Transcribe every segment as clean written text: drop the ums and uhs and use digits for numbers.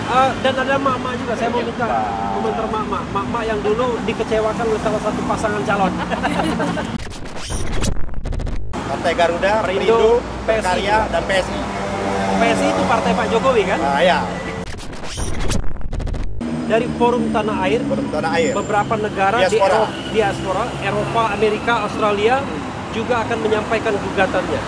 Dan ada mak-mak juga, saya mau minta komentar mak-mak. Mak-mak yang dulu dikecewakan oleh salah satu pasangan calon. Partai Garuda, Perindo, Berkarya, dan PSI. PSI itu partai Pak Jokowi kan? Ya. Dari Forum Tanah Air, beberapa negara diaspora, Eropa, Amerika, Australia juga akan menyampaikan gugatannya.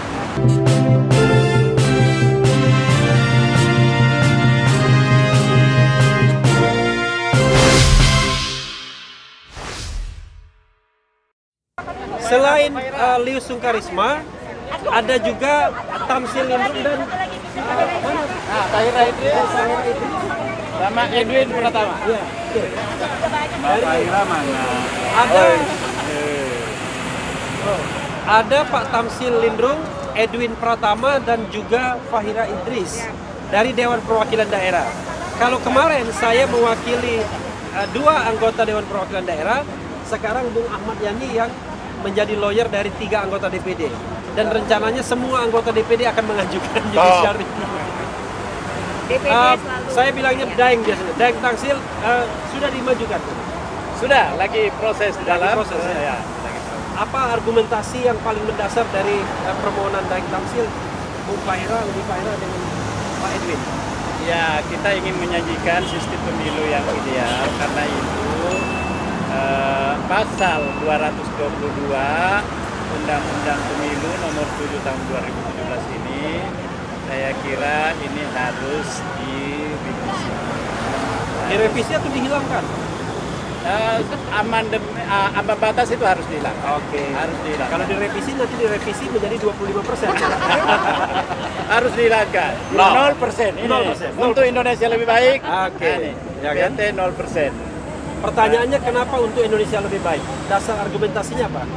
Selain Lius Sungkarisma, ada juga Tamsil Lindrung dan Fahira Idris sama Edwin Pratama. Iya. Fahira mana? Ada Pak Tamsil Lindrung, Edwin Pratama, dan juga Fahira Idris dari Dewan Perwakilan Daerah. Kalau kemarin saya mewakili dua anggota Dewan Perwakilan Daerah, sekarang Bung Ahmad Yani yang menjadi lawyer dari 3 anggota DPD. Dan rencananya semua anggota DPD akan mengajukan judicial review. Saya bilangnya Daeng biasanya. Daeng Tamsil sudah dimajukan. Sudah, lagi proses dalam. Ya. Apa argumentasi yang paling mendasar dari permohonan Daeng Tamsil, Bung Fahira, dengan Pak Edwin? Ya, kita ingin menyajikan sistem pemilu yang ideal. Karena itu pasal 222 Undang-Undang Pemilu nomor 7 tahun 2017 ini, saya kira ini harus direvisi. Direvisi atau dihilangkan? Ambang batas itu harus dihilangkan. Oke. Harus dihilangkan. Kalau direvisi nanti direvisi menjadi 25%. Harus dihilangkan. 0%. Ini 0%. Untuk Indonesia lebih baik. Oke. Ya kan? 0%. Pertanyaannya kenapa untuk Indonesia lebih baik? Dasar argumentasinya apa?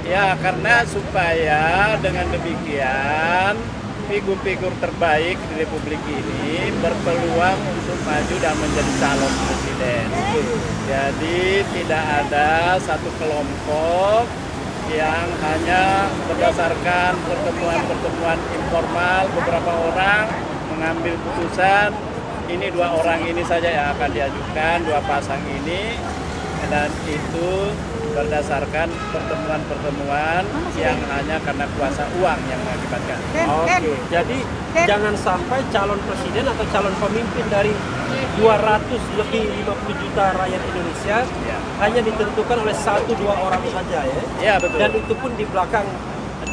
Ya, karena supaya dengan demikian figur-figur terbaik di Republik ini berpeluang untuk maju dan menjadi calon presiden. Jadi tidak ada satu kelompok yang hanya berdasarkan pertemuan-pertemuan informal beberapa orang mengambil putusan ini 2 orang ini saja yang akan diajukan, 2 pasang ini, dan itu berdasarkan pertemuan-pertemuan yang hanya karena kuasa uang yang mengakibatkan. Oke. Jadi jangan sampai calon presiden atau calon pemimpin dari 200 lebih 50 juta rakyat Indonesia hanya ditentukan oleh 1-2 orang saja ya. Iya, betul. Dan itu pun di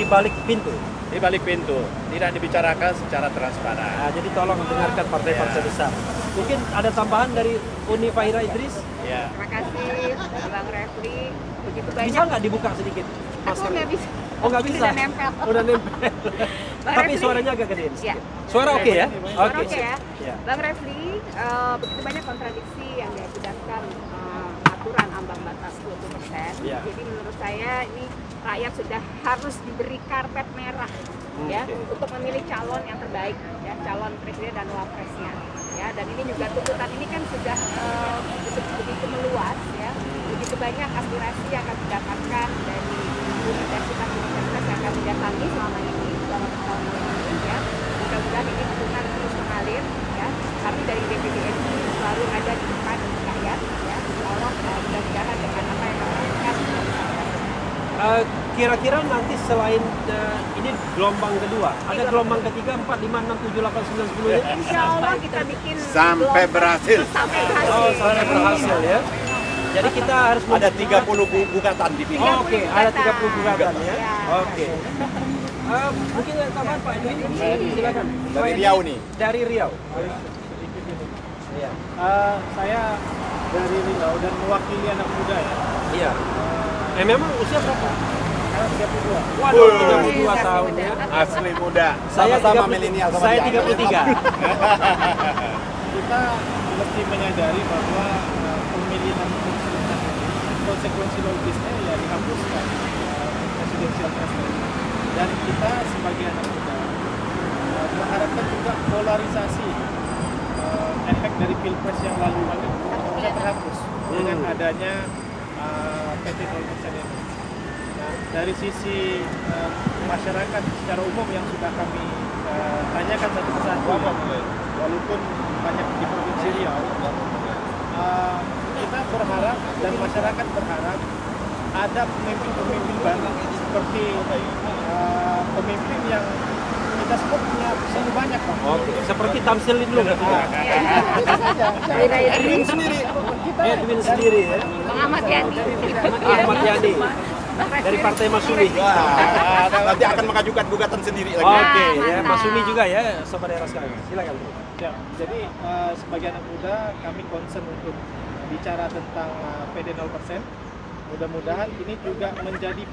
balik pintu. Di balik pintu, tidak dibicarakan secara transparan. Nah, jadi tolong dengarkan partai-partai besar. Mungkin ada tambahan dari Uni Fahira Idris? Ya. Terima kasih Bang Refli. Begitu banyak. Bisa nggak dibuka sedikit? Aku nggak bisa. Oh nggak bisa? Udah nempel. Udah nempel. Tapi suaranya agak gedein. Ya. Suara oke ya? Oke ya. Ya. Bang Refli, begitu banyak kontradiksi yang diakibatkan aturan ambang batas 20%. Ya. Jadi menurut saya ini rakyat sudah harus diberi karpet merah ya untuk memilih calon yang terbaik ya, calon presiden dan wapresnya ya. Dan ini juga tuntutan ini kan sudah begitu meluas ya, begitu banyak aspirasi yang akan didapatkan dari universitas yang akan didatangi selama ini selama tahun ini ya. Mudah-mudahan ini dukungan terus mengalir ya. Kami dari DPD RI selalu ada di depan untuk rakyat ya, tolong mudah-mudahan dengan apa yang kami lakukan. Kira-kira nanti selain ini gelombang kedua, ada gelombang ketiga, 4, 5, 6, 7, 8, 9, 10 ya? Insya Allah kita bikin Sampai berhasil. sampai berhasil. Oh, sampai berhasil ya. Jadi kita harus Ada 30 gugatan di PIK. Oh, oke, ada 30 gugatan ya. Ya. Oke. Mungkin ada tambahan Pak Edwin? Silakan. Dari Riau nih. Dari Riau. Iya. Saya dari Riau dan mewakili anak muda ya. Iya. Memang usia berapa? Saya 32. Waduh, 32 tahun ya. Asli muda. Saya Sama-sama 30 milenial sama Saya dia. 33. Kita mesti menyadari bahwa pemilihan presiden konsekuensi logisnya ya dihapuskan presidensial threshold. Dan kita sebagai anak muda mengharapkan juga polarisasi efek dari pilpres yang lalu bisa terhapus dengan adanya PT 0% ini. Nah, dari sisi masyarakat secara umum yang sudah kami tanyakan satu persatu, walaupun banyak di provinsi Siriau, kita berharap dan masyarakat berharap ada pemimpin-pemimpin baru seperti pemimpin yang kita semua punya sungguh banyak, Pak. Oke, seperti Tamsil Lindung. Edwin sendiri. Edwin sendiri ya. Bang Ahmad Yani. Ahmad Yani dari Partai Masumi. Nanti akan mengajukan gugatan sendiri lagi. Oke, ya Masumi juga ya, sobat daerah sekalian. Silakan. Ya, jadi sebagai anak muda kami concern untuk bicara tentang PD 0%. Mudah-mudahan ini juga menjadi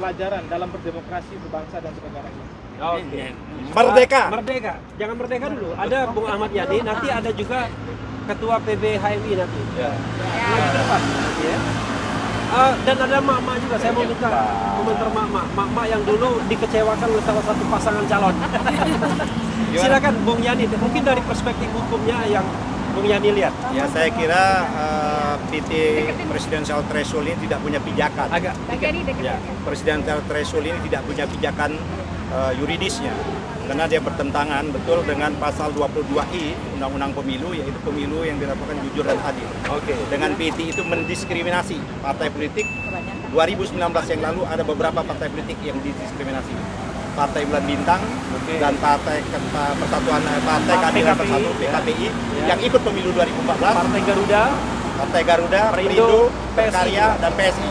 pelajaran dalam berdemokrasi, berbangsa dan bernegara ini. Oke. Merdeka. Merdeka. Jangan merdeka dulu. Ada Bung Ahmad Yani, nanti ada juga Ketua PB HMI nanti. Ya. Lagi ke depan. Ya. Dan ada mak-mak juga. Saya mau minta komentar mak-mak. Mak-mak yang dulu dikecewakan oleh salah satu pasangan calon. Silakan Bung Yani. Mungkin dari perspektif hukumnya yang Bung Yani lihat. Ya, saya kira PT Presidential Threshold ini tidak punya pijakan. Agak. Ya, Presidential Threshold ini tidak punya pijakan yuridisnya. Karena dia bertentangan betul dengan pasal 22I Undang-Undang Pemilu, yaitu pemilu yang dilakukan jujur dan adil. Oke. Dengan PT itu mendiskriminasi partai politik. 2019 yang lalu ada beberapa partai politik yang didiskriminasi. Partai Bulan Bintang dan Partai Persatuan Partai Keadilan Bersatu PKPI yang ikut pemilu 2014. Partai Garuda, Perindo, Berkarya dan PSI.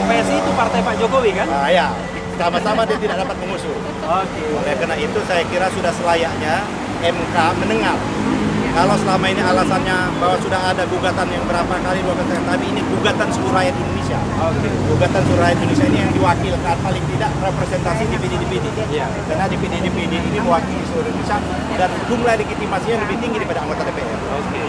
PSI itu partai Pak Jokowi kan? Nah, ya, sama-sama dia tidak dapat mengusung. Oke. Oleh karena itu saya kira sudah selayaknya MK mendengar. Kalau selama ini alasannya bahwa sudah ada gugatan yang berapa kali, 12 kali, tapi ini gugatan seluruh rakyat Indonesia. Oke. Gugatan seluruh rakyat Indonesia ini yang diwakilkan paling tidak representasi DPD-DPD. Iya. Karena DPD-DPD ini mewakili seluruh Indonesia dan jumlah legitimasinya lebih tinggi daripada anggota DPR. Oke.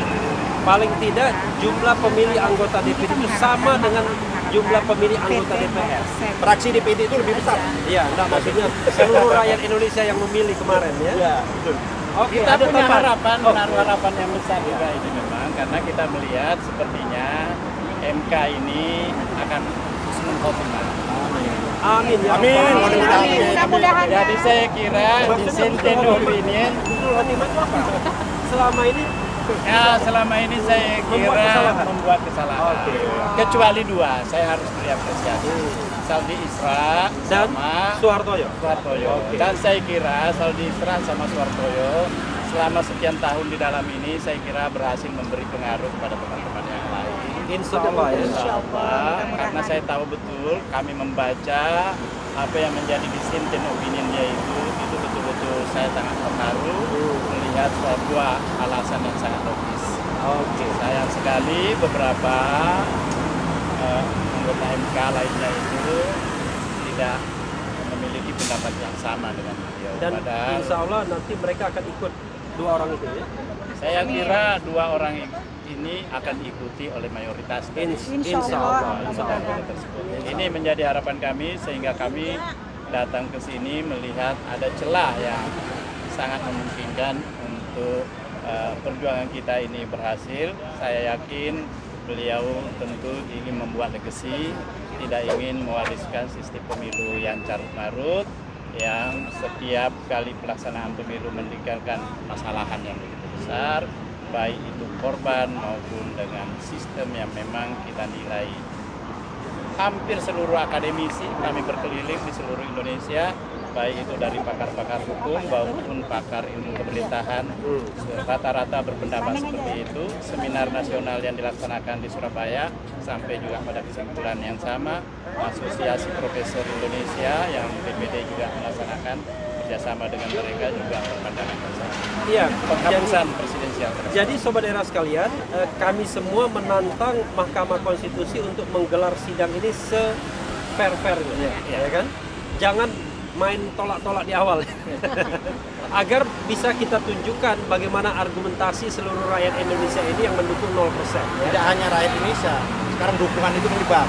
Paling tidak jumlah pemilih anggota DPD itu sama dengan jumlah pemilih anggota DPR. Fraksi DPD itu lebih besar. Iya, enggak maksudnya seluruh rakyat Indonesia yang memilih kemarin ya. Ya, betul. Oke, Kita ada punya tambahan. harapan, Oh. menaruh harapan yang besar juga ini memang, karena kita melihat sepertinya MK ini akan husnul khotimah. Amin ya. Amin. Rabbal Alamin. Mudah-mudahan. Jadi saya kira dissenting opinion, Husnul khotimah itu apa? Selama ini ya selama ini saya Membuat kira kesalahan. membuat kesalahan. Oke. Kecuali dua, saya harus beri apresiasi. Saldi Isra dan sama Soehartojo. Soehartojo. Dan saya kira Saldi Isra sama Soehartojo selama sekian tahun di dalam ini saya kira berhasil memberi pengaruh kepada teman-teman yang lain. Insya Allah ya. Insya Allah, karena saya tahu betul kami membaca apa yang menjadi dissenting opinionnya itu betul-betul saya sangat terharu melihat sebuah alasan yang sangat logis. Oke. Sayang sekali beberapa anggota MK lainnya itu tidak memiliki pendapat yang sama dengan beliau. Dan Padahal insya Allah nanti mereka akan ikut dua orang itu ya. saya kira dua orang ini akan diikuti oleh mayoritas dari Insya Allah. anggota tersebut. Ini menjadi harapan kami sehingga kami datang ke sini melihat ada celah yang sangat memungkinkan untuk perjuangan kita ini berhasil. Saya yakin beliau tentu ingin membuat legacy, tidak ingin mewariskan sistem pemilu yang carut-marut, yang setiap kali pelaksanaan pemilu meninggalkan masalahan yang begitu besar, baik itu korban maupun dengan sistem yang memang kita nilai. Hampir seluruh akademisi kami berkeliling di seluruh Indonesia, baik itu dari pakar-pakar hukum maupun pakar ilmu pemerintahan, rata-rata berpendapat seperti itu. Seminar nasional yang dilaksanakan di Surabaya sampai juga pada kesimpulan yang sama. Asosiasi Profesor Indonesia yang DPD juga melaksanakan kerjasama dengan mereka juga berpandangan yang sama. Iya. Penghapusan presidensial. Jadi sobat daerah sekalian, kami semua menantang Mahkamah Konstitusi untuk menggelar sidang ini se-fair-fairnya, ya kan? Jangan main tolak-tolak di awal. Agar bisa kita tunjukkan bagaimana argumentasi seluruh rakyat Indonesia ini yang mendukung 0%. Tidak hanya rakyat Indonesia, sekarang dukungan itu menyebar.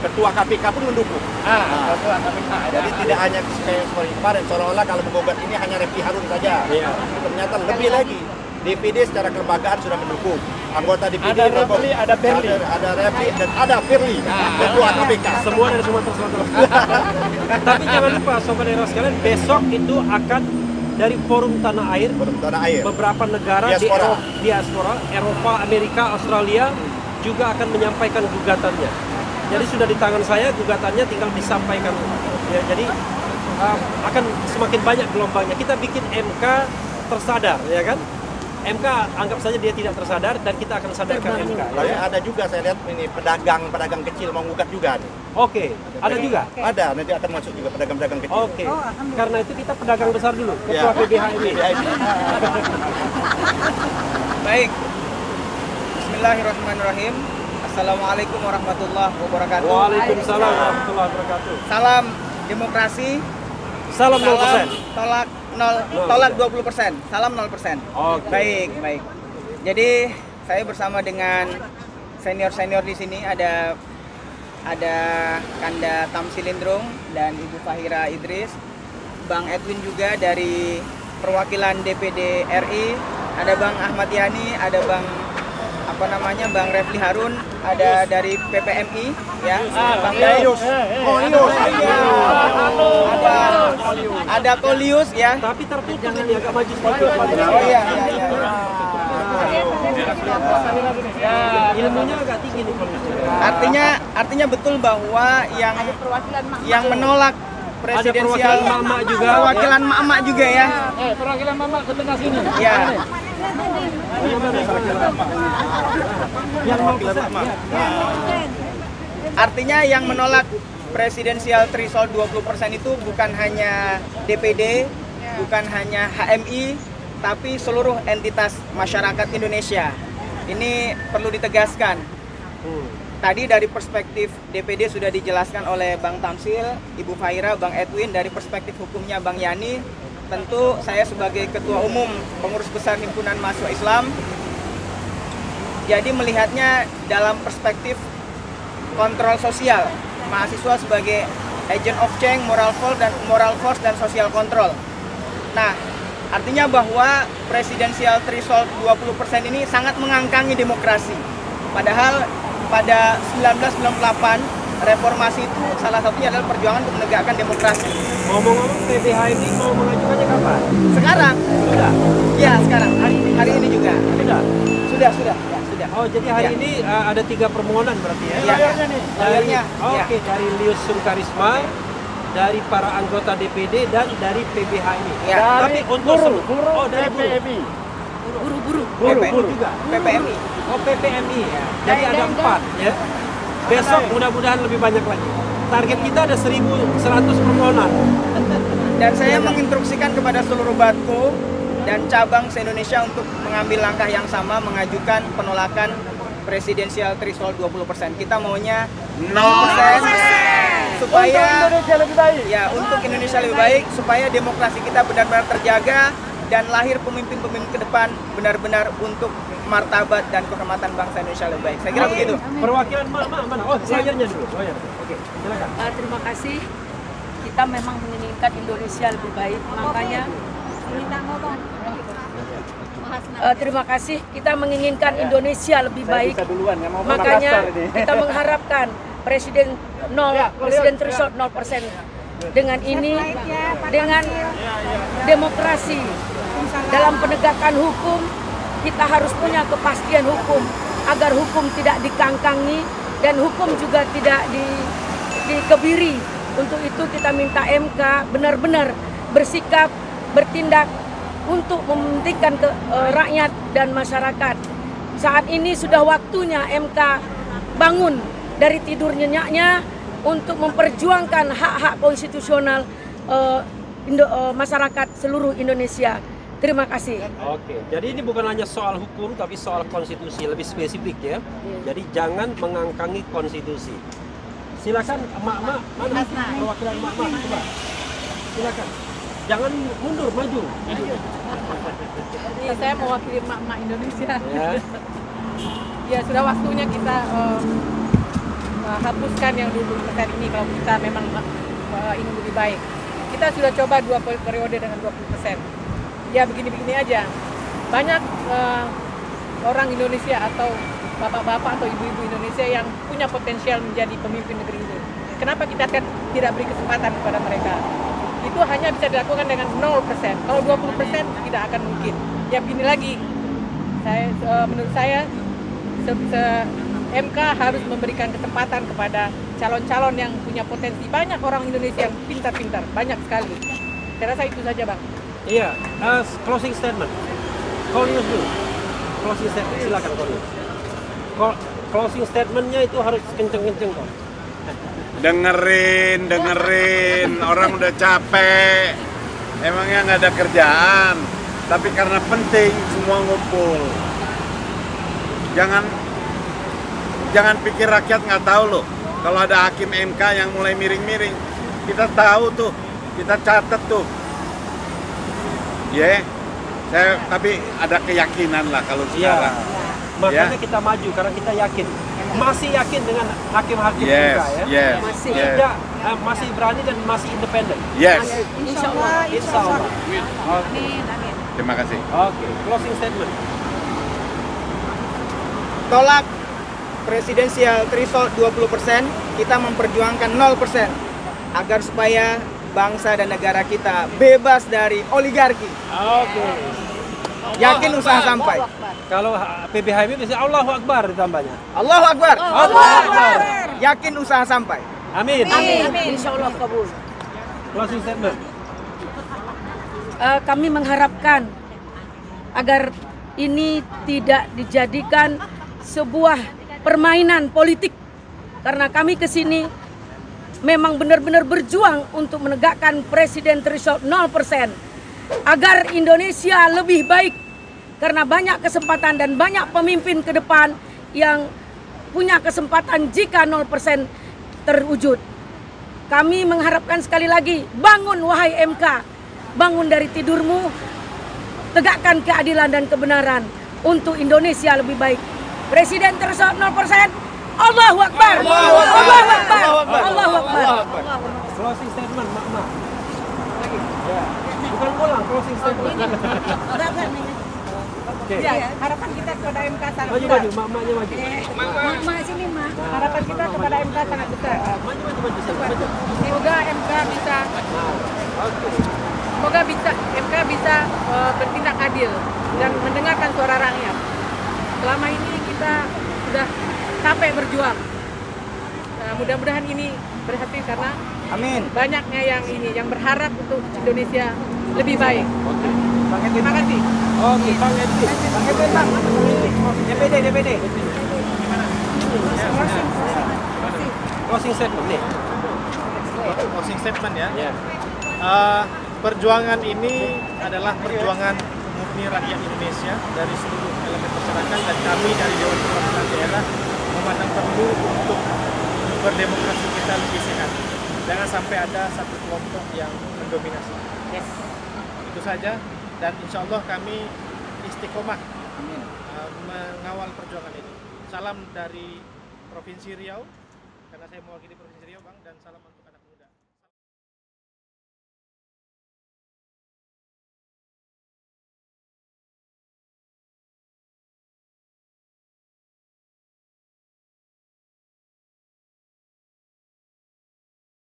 Ketua KPK pun mendukung. Ketua KPK. Jadi tidak hanya seperti kemarin, seolah-olah kalau menggugat ini hanya Refli Harun saja. Iya. Ternyata lebih lagi. DPD secara kelembagaan sudah mendukung. Anggota DPD Ada Refli, ada Firly. ada Refli dan ada Firly, Ketua KPK. Semua dari Sumatera Selatan. Tapi jangan lupa sobat daerah sekalian, besok itu akan dari Forum Tanah Air, beberapa negara diaspora, Eropa, Amerika, Australia juga akan menyampaikan gugatannya. Jadi sudah di tangan saya, gugatannya tinggal disampaikan. Ya, jadi akan semakin banyak gelombangnya. Kita bikin MK tersadar, ya kan? MK anggap saja dia tidak tersadar dan kita akan sadarkan MK. Tapi ada juga saya lihat ini pedagang kecil mau gugat juga nih. Oke, ada juga? Ada, nanti akan masuk juga pedagang kecil. Oke, karena itu kita pedagang besar dulu, Ketua PBH ini. Baik, Bismillahirrahmanirrahim. Assalamualaikum warahmatullahi wabarakatuh. Waalaikumsalam warahmatullahi wabarakatuh. Salam demokrasi. Salam 0%. Tolak 20%. Salam 0%. Oke. Baik. Jadi saya bersama dengan senior di sini ada Kanda Tamsil Lindrung dan Ibu Fahira Idris, Bang Edwin juga dari perwakilan DPD RI, ada Bang Ahmad Yani, ada Bang Bang Refli Harun, ada dari PPMI ya, Bang Dayus, ada Kolius ya. Tapi tertutup ini agak maju sedikit. Oh iya. Ilmunya agak tinggi nih Artinya betul bahwa yang menolak presidensial mama juga, perwakilan mama juga ya. Perwakilan mama ke tengah sini. Ya. Artinya yang menolak presidensial threshold 20% itu bukan hanya DPD, bukan hanya HMI, tapi seluruh entitas masyarakat Indonesia. Ini perlu ditegaskan. Tadi dari perspektif DPD sudah dijelaskan oleh Bang Tamsil, Ibu Fahira, Bang Edwin. Dari perspektif hukumnya Bang Yani, tentu saya sebagai Ketua Umum Pengurus Besar Himpunan Mahasiswa Islam, jadi melihatnya dalam perspektif kontrol sosial. Mahasiswa sebagai agent of change, moral force dan social control. Nah, artinya bahwa presidensial threshold 20% ini sangat mengangkangi demokrasi. Padahal pada 1998 reformasi itu salah satunya adalah perjuangan untuk menegakkan demokrasi. Ngomong-ngomong, PBH ini mau mengajukannya kapan? Sekarang? Sudah? Ya, sekarang. Hari ini juga. Sudah? Sudah. Oh, jadi hari ini ada 3 permohonan berarti ya? Lawyernya. Oke, dari Lius Sungkarisma, dari para anggota DPD dan dari PBH ini. Ya. Tapi untuk dari PPMI. Buru juga. PPMI. Oh, PPMI ya. Jadi ada 4 ya. Besok mudah-mudahan lebih banyak lagi. Target kita ada 1.100 permohonan. Dan saya menginstruksikan kepada seluruh Batko dan cabang se-Indonesia untuk mengambil langkah yang sama, mengajukan penolakan presidensial threshold 20%. Kita maunya 0% supaya Indonesia lebih baik. Ya, untuk Indonesia lebih baik, supaya demokrasi kita benar-benar terjaga dan lahir pemimpin-pemimpin ke depan benar-benar untuk martabat dan kehormatan bangsa Indonesia lebih baik. Saya kira begitu. Perwakilan mana? Oh, lawyernya dulu. Lawyer. Oke, silakan. Terima kasih. Kita memang menginginkan Indonesia lebih baik, makanya terima kasih. Kita menginginkan Indonesia lebih baik. Makanya kita mengharapkan presiden threshold 0%. Dengan ini, dengan demokrasi dalam penegakan hukum, kita harus punya kepastian hukum agar hukum tidak dikangkangi dan hukum juga tidak dikebiri. Untuk itu kita minta MK benar-benar bersikap, bertindak untuk mementingkan rakyat dan masyarakat. Saat ini sudah waktunya MK bangun dari tidur nyenyaknya untuk memperjuangkan hak-hak konstitusional masyarakat seluruh Indonesia. Terima kasih. Oke, jadi ini bukan hanya soal hukum tapi soal konstitusi, lebih spesifik ya. Jadi jangan mengangkangi konstitusi. Silakan emak-emak, mana perwakilan emak-emak, coba. Silakan. Jangan mundur, maju. Jadi saya mewakili emak-emak Indonesia. Ya. Ya, sudah waktunya kita hapuskan yang 20% ini kalau kita memang ingin lebih baik. Kita sudah coba 2 periode dengan 20%. Ya begini-begini aja. Banyak orang Indonesia atau bapak-bapak atau ibu-ibu Indonesia yang punya potensial menjadi pemimpin negeri ini. Kenapa kita tidak beri kesempatan kepada mereka? itu hanya bisa dilakukan dengan 0%. Kalau 20% tidak akan mungkin. Ya begini lagi, menurut saya MK harus memberikan kesempatan kepada calon-calon yang punya potensi. Banyak orang Indonesia yang pintar-pintar, banyak sekali. Saya rasa itu saja, Bang. Iya, closing statement. Konius dulu. Closing statement, silakan Konius. Closing statementnya itu harus kenceng-kenceng kok. Dengerin, orang udah capek. Emangnya nggak ada kerjaan, tapi karena penting semua ngumpul. Jangan pikir rakyat nggak tahu loh. Kalau ada hakim MK yang mulai miring-miring, kita tahu tuh, kita catat tuh. Saya tapi ada keyakinan lah kalau sekarang. Makanya kita maju karena kita yakin. Masih yakin dengan hakim-hakim MK ya. Masih berani dan masih independen. Yes. Insya Allah. Amin. Terima kasih. Oke, closing statement. Tolak presidensial threshold 20%, kita memperjuangkan 0% agar supaya bangsa dan negara kita bebas dari oligarki. Oke. Yakin usaha sampai. Kalau PBHM bisa Allahu Akbar ditambahnya. Allahu Akbar. Allahu Akbar. Yakin usaha sampai. Amin. Insya Allah kabul. Closing statement. Kami mengharapkan agar ini tidak dijadikan sebuah permainan politik, karena kami ke sini memang benar-benar berjuang untuk menegakkan presiden threshold 0% agar Indonesia lebih baik, karena banyak kesempatan dan banyak pemimpin ke depan yang punya kesempatan jika 0% terwujud. Kami mengharapkan sekali lagi, bangun wahai MK, bangun dari tidurmu, tegakkan keadilan dan kebenaran untuk Indonesia lebih baik. Presiden threshold 0%, Allahu Akbar. Allahu Akbar. Allahu Akbar. Closing statement, Mak. Ya. Bukan pulang, closing statement. Oke. Ya, harapan kita kepada MK sangat Maju, besar. Maknya maju. Mama sini, Ma. Harapan kita kepada MK sangat besar. Maju. Semoga MK bisa, MK bisa bertindak adil dan mendengarkan suara rakyat. Selama ini kita sudah capek berjuang. Mudah-mudahan ini berhasil karena Amin. banyaknya yang berharap untuk Indonesia lebih baik. Terima kasih. Oke, Bang Edwin. Bang Edwin, Bang. DPD. Closing statement nih. Closing statement ya. Ya. Perjuangan ini adalah perjuangan murni rakyat Indonesia dari seluruh elemen masyarakat, dan kami dari Dewan Perwakilan Daerah memandang perlu untuk berdemokrasi kita lebih sehat. Jangan sampai ada satu kelompok yang mendominasi. Yes. Itu saja, dan insya Allah kami istiqomah mengawal perjuangan ini. Salam dari Provinsi Riau, karena saya mewakili Provinsi Riau, Bang, dan salam